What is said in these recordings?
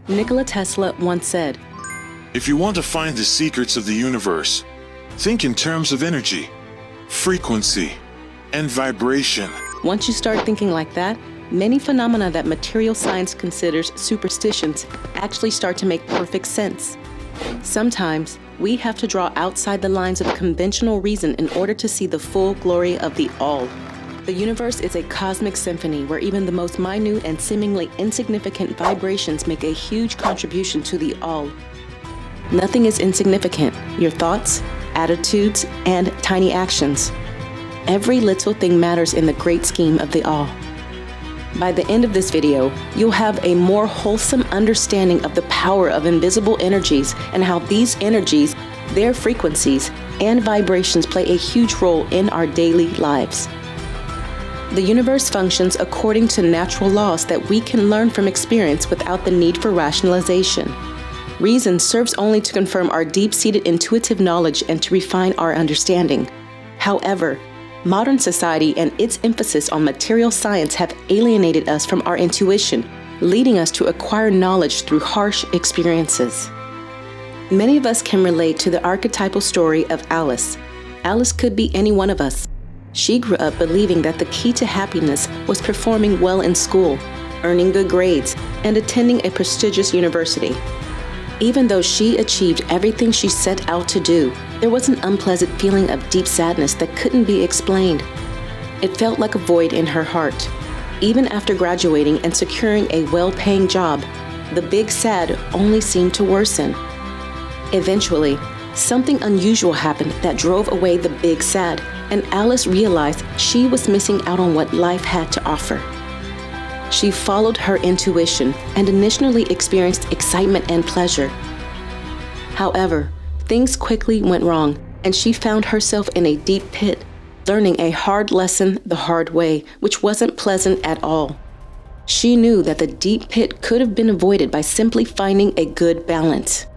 Nikola Tesla once said, If you want to find the secrets of the universe, think in terms of energy, frequency, and vibration. Once you start thinking like that, many phenomena that material science considers superstitions actually start to make perfect sense. Sometimes, we have to draw outside the lines of conventional reason in order to see the full glory of the all. The universe is a cosmic symphony where even the most minute and seemingly insignificant vibrations make a huge contribution to the all. Nothing is insignificant. Your thoughts, attitudes, and tiny actions. Every little thing matters in the great scheme of the all. By the end of this video, you'll have a more wholesome understanding of the power of invisible energies and how these energies, their frequencies, and vibrations play a huge role in our daily lives. The universe functions according to natural laws that we can learn from experience without the need for rationalization. Reason serves only to confirm our deep-seated intuitive knowledge and to refine our understanding. However, modern society and its emphasis on material science have alienated us from our intuition, leading us to acquire knowledge through harsh experiences. Many of us can relate to the archetypal story of Alice. Alice could be any one of us. She grew up believing that the key to happiness was performing well in school, earning good grades, and attending a prestigious university. Even though she achieved everything she set out to do, there was an unpleasant feeling of deep sadness that couldn't be explained. It felt like a void in her heart. Even after graduating and securing a well-paying job, the big sad only seemed to worsen. Eventually, something unusual happened that drove away the big sad, and Alice realized she was missing out on what life had to offer. She followed her intuition and initially experienced excitement and pleasure. However, things quickly went wrong, and she found herself in a deep pit, learning a hard lesson the hard way, which wasn't pleasant at all. She knew that the deep pit could have been avoided by simply finding a good balance.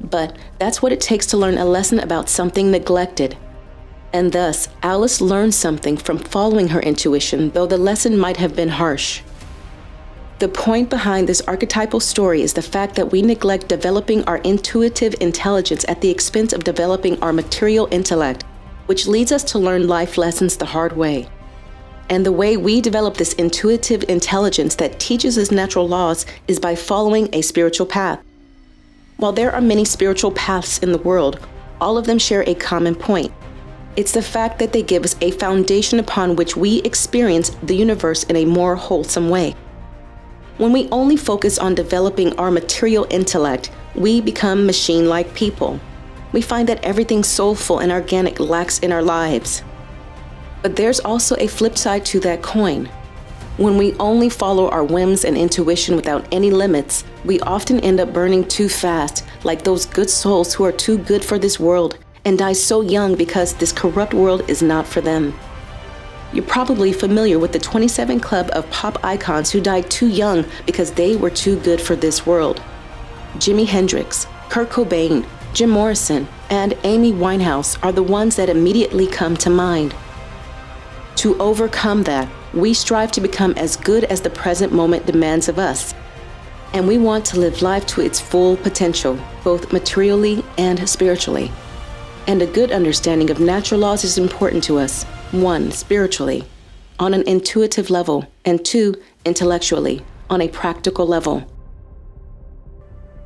But that's what it takes to learn a lesson about something neglected. And thus, Alice learned something from following her intuition, though the lesson might have been harsh. The point behind this archetypal story is the fact that we neglect developing our intuitive intelligence at the expense of developing our material intellect, which leads us to learn life lessons the hard way. And the way we develop this intuitive intelligence that teaches us natural laws is by following a spiritual path. While there are many spiritual paths in the world, all of them share a common point. It's the fact that they give us a foundation upon which we experience the universe in a more wholesome way. When we only focus on developing our material intellect, we become machine-like people. We find that everything soulful and organic lacks in our lives. But there's also a flip side to that coin. When we only follow our whims and intuition without any limits, we often end up burning too fast, like those good souls who are too good for this world and die so young because this corrupt world is not for them. You're probably familiar with the 27 Club of pop icons who died too young because they were too good for this world. Jimi Hendrix, Kurt Cobain, Jim Morrison, and Amy Winehouse are the ones that immediately come to mind. To overcome that, we strive to become as good as the present moment demands of us. And we want to live life to its full potential, both materially and spiritually. And a good understanding of natural laws is important to us. 1, spiritually, on an intuitive level, and 2, intellectually, on a practical level.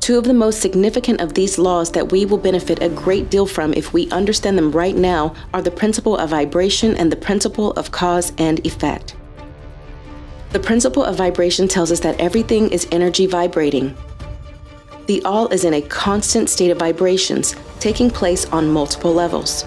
Two of the most significant of these laws that we will benefit a great deal from if we understand them right now are the principle of vibration and the principle of cause and effect. The principle of vibration tells us that everything is energy vibrating. The all is in a constant state of vibrations, taking place on multiple levels.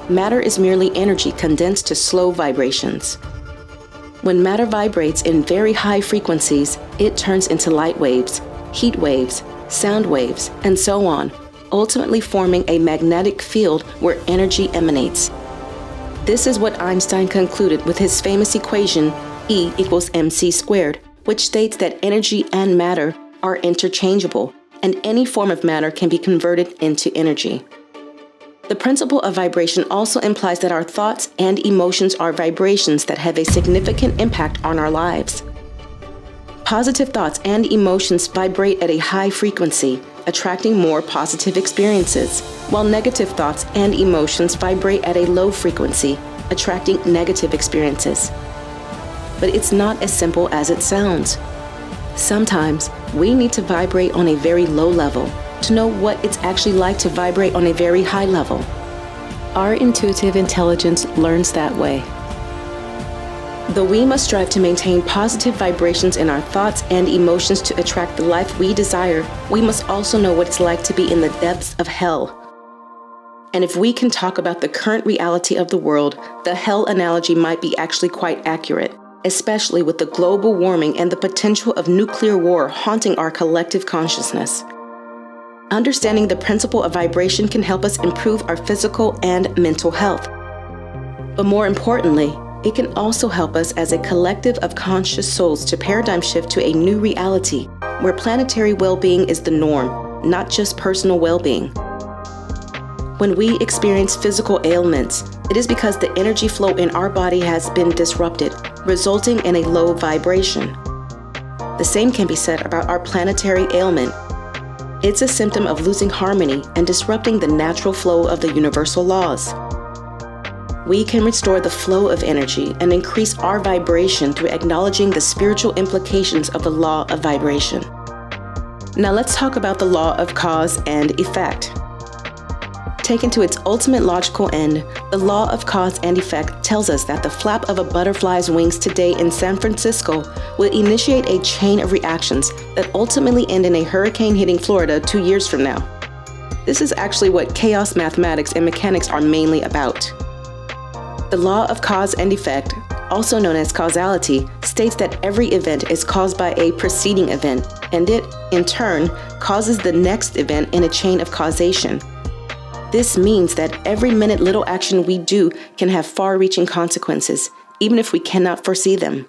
Matter is merely energy condensed to slow vibrations. When matter vibrates in very high frequencies, it turns into light waves, heat waves, sound waves, and so on, ultimately forming a magnetic field where energy emanates. This is what Einstein concluded with his famous equation E equals mc squared, which states that energy and matter are interchangeable, and any form of matter can be converted into energy. The principle of vibration also implies that our thoughts and emotions are vibrations that have a significant impact on our lives. Positive thoughts and emotions vibrate at a high frequency, attracting more positive experiences, while negative thoughts and emotions vibrate at a low frequency, attracting negative experiences. But it's not as simple as it sounds. Sometimes we need to vibrate on a very low level to know what it's actually like to vibrate on a very high level. Our intuitive intelligence learns that way. Though we must strive to maintain positive vibrations in our thoughts and emotions to attract the life we desire, we must also know what it's like to be in the depths of hell. And if we can talk about the current reality of the world, the hell analogy might be actually quite accurate, especially with the global warming and the potential of nuclear war haunting our collective consciousness. Understanding the principle of vibration can help us improve our physical and mental health. But more importantly, it can also help us as a collective of conscious souls to paradigm shift to a new reality where planetary well-being is the norm, not just personal well-being. When we experience physical ailments, it is because the energy flow in our body has been disrupted, resulting in a low vibration. The same can be said about our planetary ailment. It's a symptom of losing harmony and disrupting the natural flow of the universal laws. We can restore the flow of energy and increase our vibration through acknowledging the spiritual implications of the law of vibration. Now let's talk about the law of cause and effect. Taken to its ultimate logical end, the law of cause and effect tells us that the flap of a butterfly's wings today in San Francisco will initiate a chain of reactions that ultimately end in a hurricane hitting Florida 2 years from now. This is actually what chaos mathematics and mechanics are mainly about. The law of cause and effect, also known as causality, states that every event is caused by a preceding event, and it, in turn, causes the next event in a chain of causation. This means that every minute little action we do can have far-reaching consequences, even if we cannot foresee them.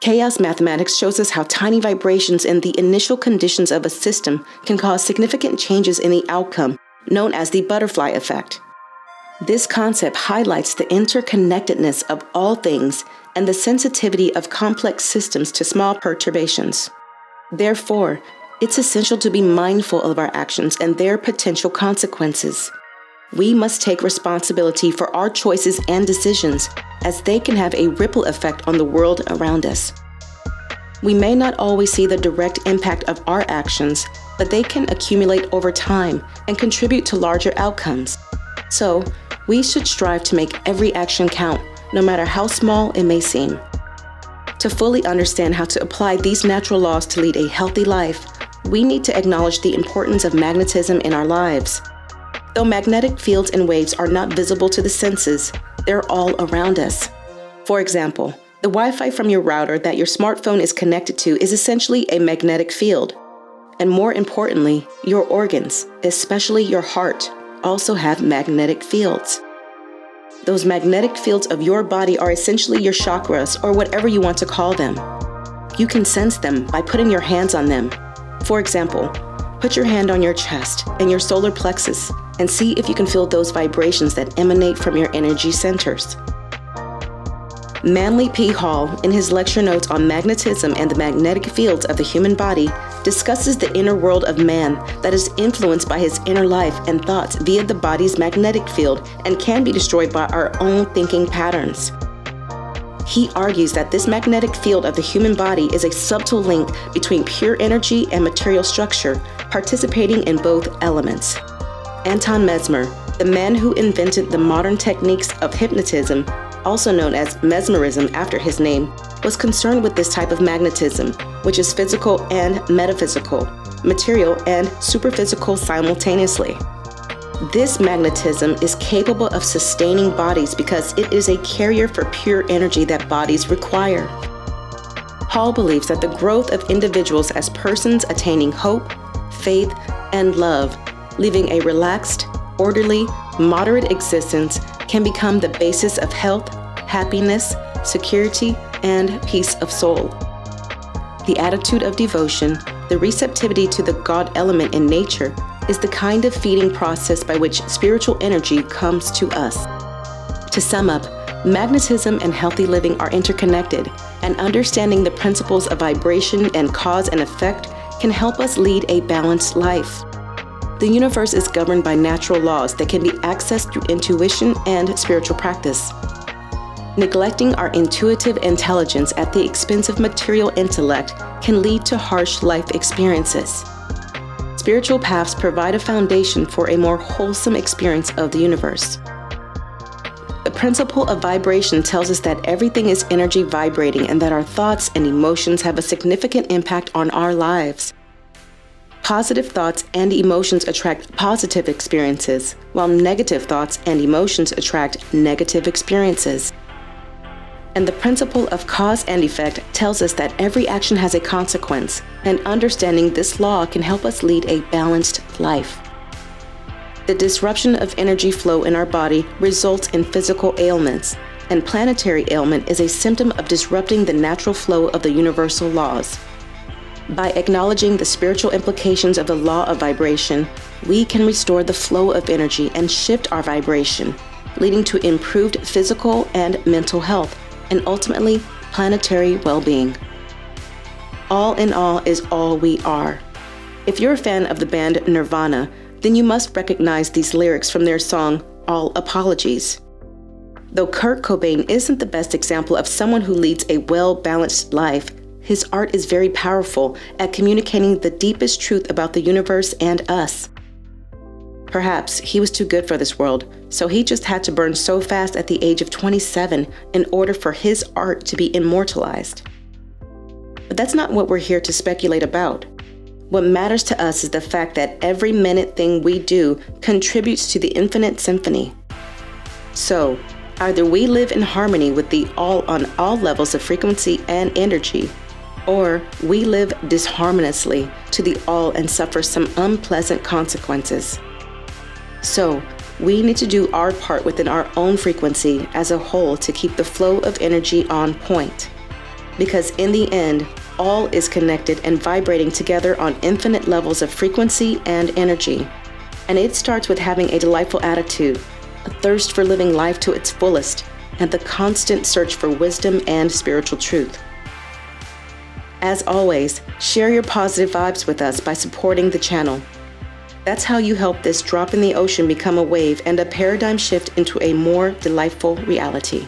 Chaos mathematics shows us how tiny vibrations in the initial conditions of a system can cause significant changes in the outcome, known as the butterfly effect. This concept highlights the interconnectedness of all things and the sensitivity of complex systems to small perturbations. Therefore, it's essential to be mindful of our actions and their potential consequences. We must take responsibility for our choices and decisions, as they can have a ripple effect on the world around us. We may not always see the direct impact of our actions, but they can accumulate over time and contribute to larger outcomes. So, we should strive to make every action count, no matter how small it may seem. To fully understand how to apply these natural laws to lead a healthy life, we need to acknowledge the importance of magnetism in our lives. Though magnetic fields and waves are not visible to the senses, they're all around us. For example, the Wi-Fi from your router that your smartphone is connected to is essentially a magnetic field. And more importantly, your organs, especially your heart, also have magnetic fields. Those magnetic fields of your body are essentially your chakras, or whatever you want to call them. You can sense them by putting your hands on them. For example, put your hand on your chest and your solar plexus and see if you can feel those vibrations that emanate from your energy centers. Manly P. Hall, in his lecture notes on magnetism and the magnetic fields of the human body, discusses the inner world of man that is influenced by his inner life and thoughts via the body's magnetic field and can be destroyed by our own thinking patterns. He argues that this magnetic field of the human body is a subtle link between pure energy and material structure, participating in both elements. Anton Mesmer, the man who invented the modern techniques of hypnotism, also known as mesmerism after his name, was concerned with this type of magnetism, which is physical and metaphysical, material and superphysical simultaneously. This magnetism is capable of sustaining bodies because it is a carrier for pure energy that bodies require. Hall believes that the growth of individuals as persons attaining hope, faith, and love, living a relaxed, orderly, moderate existence can become the basis of health, happiness, security, and peace of soul. The attitude of devotion, the receptivity to the God element in nature, is the kind of feeding process by which spiritual energy comes to us. To sum up, magnetism and healthy living are interconnected, and and understanding the principles of vibration and cause and effect can help us lead a balanced life. The universe is governed by natural laws that can be accessed through intuition and spiritual practice. Neglecting our intuitive intelligence at the expense of material intellect can lead to harsh life experiences. Spiritual paths provide a foundation for a more wholesome experience of the universe. The principle of vibration tells us that everything is energy vibrating and that our thoughts and emotions have a significant impact on our lives. Positive thoughts and emotions attract positive experiences, while negative thoughts and emotions attract negative experiences. And the principle of cause and effect tells us that every action has a consequence, and understanding this law can help us lead a balanced life. The disruption of energy flow in our body results in physical ailments, and planetary ailment is a symptom of disrupting the natural flow of the universal laws. By acknowledging the spiritual implications of the law of vibration, we can restore the flow of energy and shift our vibration, leading to improved physical and mental health, and ultimately planetary well-being. All in all is all we are. If you're a fan of the band Nirvana, then you must recognize these lyrics from their song, All Apologies. Though Kurt Cobain isn't the best example of someone who leads a well-balanced life, his art is very powerful at communicating the deepest truth about the universe and us. Perhaps he was too good for this world, so he just had to burn so fast at the age of 27 in order for his art to be immortalized. But that's not what we're here to speculate about. What matters to us is the fact that every minute thing we do contributes to the infinite symphony. So, either we live in harmony with the all on all levels of frequency and energy, or we live disharmoniously to the all and suffer some unpleasant consequences. So, we need to do our part within our own frequency as a whole to keep the flow of energy on point. Because in the end, all is connected and vibrating together on infinite levels of frequency and energy. And it starts with having a delightful attitude, a thirst for living life to its fullest, and the constant search for wisdom and spiritual truth. As always, share your positive vibes with us by supporting the channel. That's how you help this drop in the ocean become a wave and a paradigm shift into a more delightful reality.